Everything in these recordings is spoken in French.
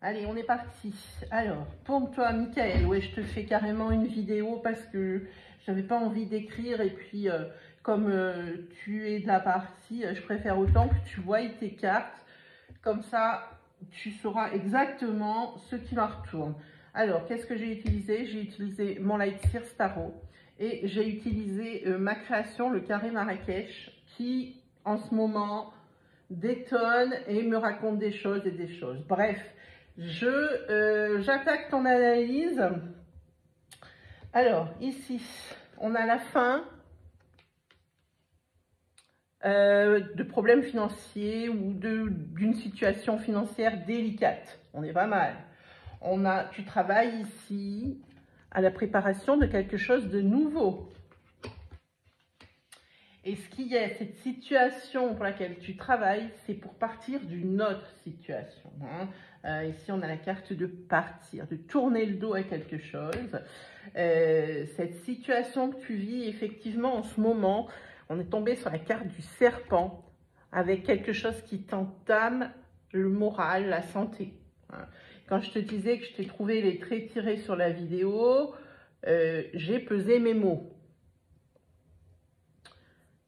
Allez, on est parti. Alors, pour toi, Michael, ouais, je te fais carrément une vidéo parce que j'avais pas envie d'écrire et puis comme tu es de la partie, je préfère autant que tu voies tes cartes. Comme ça, tu sauras exactement ce qui la retourne. Alors, qu'est-ce que j'ai utilisé? J'ai utilisé mon Light Sears Tarot et j'ai utilisé ma création, le carré Marrakech, qui en ce moment détonne et me raconte des choses et des choses. Bref, j'attaque ton analyse. Alors, ici, on a la fin de problèmes financiers ou d'une situation financière délicate. On est pas mal. Tu travailles ici à la préparation de quelque chose de nouveau. Et ce qui est, cette situation pour laquelle tu travailles, c'est pour partir d'une autre situation. Ici, on a la carte de partir, de tourner le dos à quelque chose. Cette situation que tu vis, effectivement, en ce moment, on est tombé sur la carte du serpent, avec quelque chose qui t'entame le moral, la santé. Quand je te disais que je t'ai trouvé les traits tirés sur la vidéo, j'ai pesé mes mots.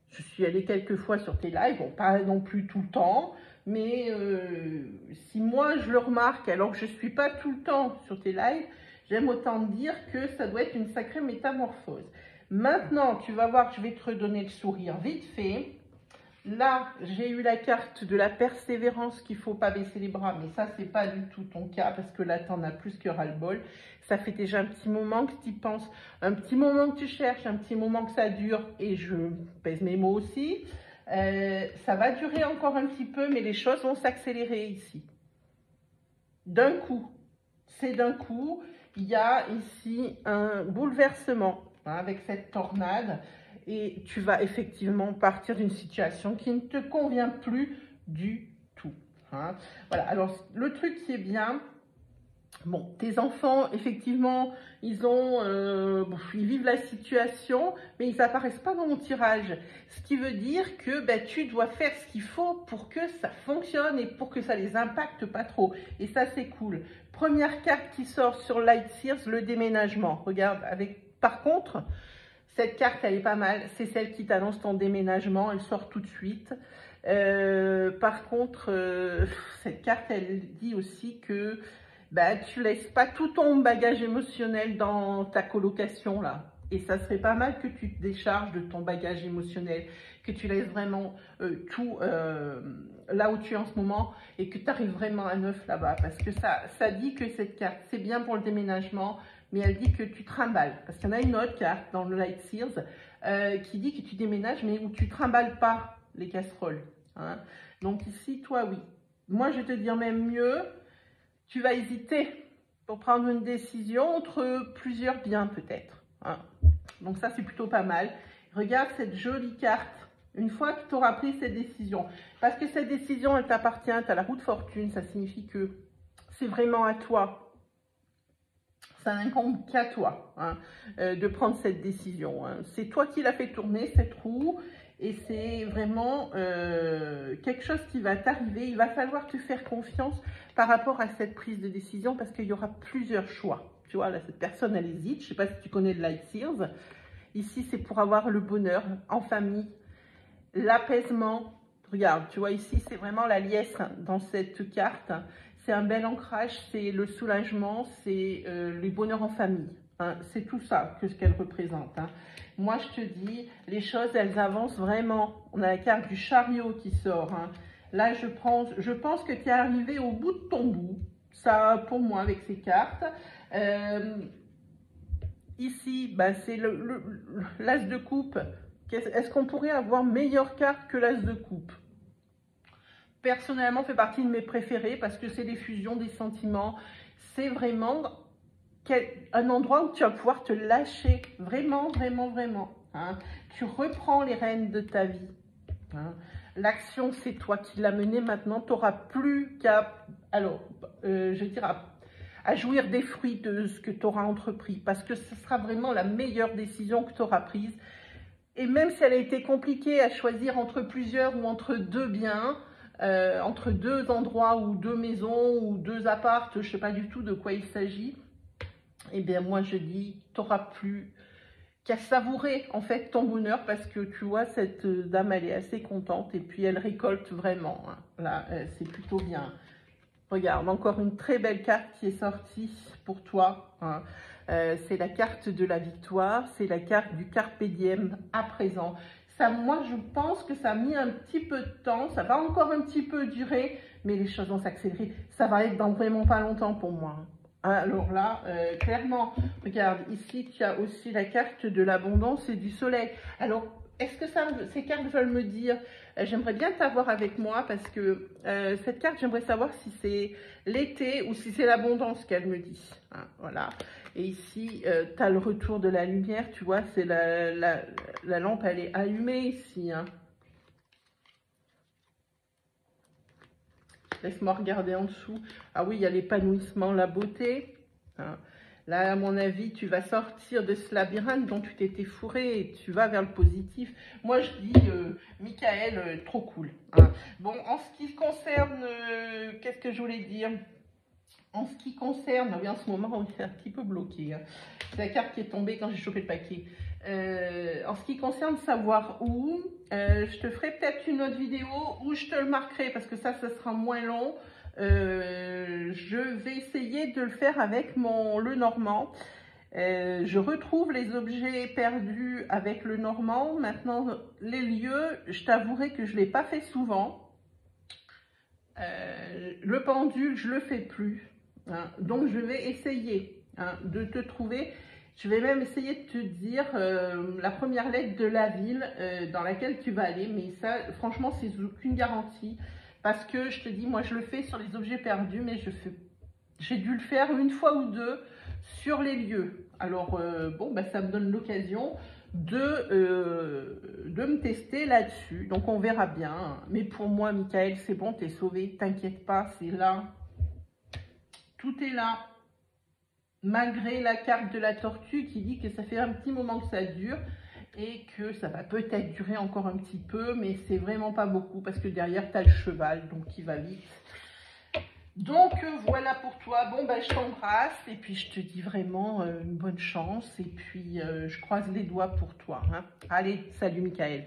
Je suis allée quelques fois sur tes lives, bon, pas non plus tout le temps, mais si moi je le remarque alors que je ne suis pas tout le temps sur tes lives, j'aime autant dire que ça doit être une sacrée métamorphose. Maintenant, tu vas voir que je vais te redonner le sourire vite fait. Là, j'ai eu la carte de la persévérance, qu'il ne faut pas baisser les bras, mais ça, ce n'est pas du tout ton cas, parce que là, tu en as plus que ras-le-bol. Ça fait déjà un petit moment que tu y penses, un petit moment que tu cherches, un petit moment que ça dure, et je pèse mes mots aussi. Ça va durer encore un petit peu, mais les choses vont s'accélérer ici. D'un coup, c'est d'un coup, il y a ici un bouleversement avec cette tornade. Et tu vas effectivement partir d'une situation qui ne te convient plus du tout. Voilà, alors le truc qui est bien, bon, tes enfants, effectivement, ils vivent la situation, mais ils n'apparaissent pas dans mon tirage. Ce qui veut dire que tu dois faire ce qu'il faut pour que ça fonctionne et pour que ça les impacte pas trop. Et ça, c'est cool. Première carte qui sort sur Light Sears, le déménagement. Regarde, par contre, cette carte, elle est pas mal. C'est celle qui t'annonce ton déménagement. Elle sort tout de suite. Par contre, cette carte, elle dit aussi que tu laisses pas tout ton bagage émotionnel dans ta colocation là. Et ça serait pas mal que tu te décharges de ton bagage émotionnel, que tu laisses vraiment tout là où tu es en ce moment et que tu arrives vraiment à neuf là-bas. Parce que ça dit que cette carte, c'est bien pour le déménagement, mais elle dit que tu trimbales. Parce qu'il y en a une autre carte dans le Light Sears qui dit que tu déménages, mais où tu trimbales pas les casseroles. Donc ici, toi, oui. Moi, je vais te dire même mieux, tu vas hésiter pour prendre une décision entre plusieurs biens peut-être. Donc ça, c'est plutôt pas mal. Regarde cette jolie carte. Une fois que tu auras pris cette décision, parce que cette décision, elle t'appartient, tu as la roue de fortune, ça signifie que c'est vraiment à toi. Ça n'incombe qu'à toi de prendre cette décision. C'est toi qui l'as fait tourner, cette roue, et c'est vraiment quelque chose qui va t'arriver. Il va falloir te faire confiance par rapport à cette prise de décision parce qu'il y aura plusieurs choix. Tu vois, là, cette personne, elle hésite. Je ne sais pas si tu connais le Light Sears. Ici, c'est pour avoir le bonheur en famille, l'apaisement. Regarde, tu vois, ici, c'est vraiment la liesse dans cette carte. C'est un bel ancrage, c'est le soulagement, c'est le bonheur en famille. C'est tout ça que ce qu'elle représente. Moi, je te dis, les choses, elles avancent vraiment. On a la carte du chariot qui sort. Là, je pense que tu es arrivé au bout de ton bout. Ça, pour moi, avec ces cartes. Ici, c'est l'as de coupe. Est-ce qu'on pourrait avoir meilleure carte que l'as de coupe? Personnellement, fait partie de mes préférés parce que c'est des fusions, des sentiments. C'est vraiment un endroit où tu vas pouvoir te lâcher. Vraiment, vraiment, vraiment. Tu reprends les rênes de ta vie. L'action, c'est toi qui l'as menée. Maintenant, tu n'auras plus qu'à, je dirais, à jouir des fruits de ce que tu auras entrepris. Parce que ce sera vraiment la meilleure décision que tu auras prise. Et même si elle a été compliquée à choisir entre plusieurs ou entre deux biens, entre deux endroits ou deux maisons ou deux appartes, je ne sais pas du tout de quoi il s'agit, eh bien moi je dis, tu n'auras plus qu'à savourer en fait ton bonheur, parce que tu vois, cette dame elle est assez contente et puis elle récolte vraiment, hein. Là c'est plutôt bien. Regarde, encore une très belle carte qui est sortie pour toi, hein. C'est la carte de la victoire, c'est la carte du carpe diem à présent. Ça, moi, je pense que ça a mis un petit peu de temps, ça va encore un petit peu durer, mais les choses vont s'accélérer. Ça va être dans vraiment pas longtemps pour moi, hein. Alors là, clairement, regarde, ici, tu as aussi la carte de l'abondance et du soleil. Alors, est-ce que ces cartes veulent me dire, j'aimerais bien t'avoir avec moi, parce que cette carte, j'aimerais savoir si c'est l'été ou si c'est l'abondance qu'elle me dit, hein, voilà. Et ici, tu as le retour de la lumière, tu vois, c'est la lampe, elle est allumée ici, hein. Laisse-moi regarder en dessous. Ah oui, il y a l'épanouissement, la beauté, hein. Là, à mon avis, tu vas sortir de ce labyrinthe dont tu t'étais fourré et tu vas vers le positif. Moi, je dis, Michael, trop cool, hein. Bon, en ce qui concerne, qu'est-ce que je voulais dire? En ce qui concerne, oui, en ce moment, on est un petit peu bloqué, hein. C'est la carte qui est tombée quand j'ai chopé le paquet. En ce qui concerne savoir où, je te ferai peut-être une autre vidéo où je te le marquerai, parce que ça sera moins long. Je vais essayer de le faire avec le normand. Je retrouve les objets perdus avec le normand. Maintenant, les lieux, je t'avouerai que je ne l'ai pas fait souvent. Le pendule, je ne le fais plus, hein. Donc, je vais essayer, hein, de te trouver. Je vais même essayer de te dire la première lettre de la ville dans laquelle tu vas aller. Mais ça, franchement, c'est aucune garantie. Parce que je te dis, moi, je le fais sur les objets perdus, mais j'ai dû le faire une fois ou deux sur les lieux. Alors, bon, bah, ça me donne l'occasion de me tester là-dessus. Donc, on verra bien. Mais pour moi, Michael, c'est bon, t'es sauvé. T'inquiète pas, c'est là. Tout est là. Malgré la carte de la tortue qui dit que ça fait un petit moment que ça dure et que ça va peut-être durer encore un petit peu, mais c'est vraiment pas beaucoup parce que derrière, tu as le cheval, donc qui va vite. Donc, voilà pour toi. Bon, ben, je t'embrasse et puis je te dis vraiment une bonne chance et puis je croise les doigts pour toi, hein. Allez, salut Michael.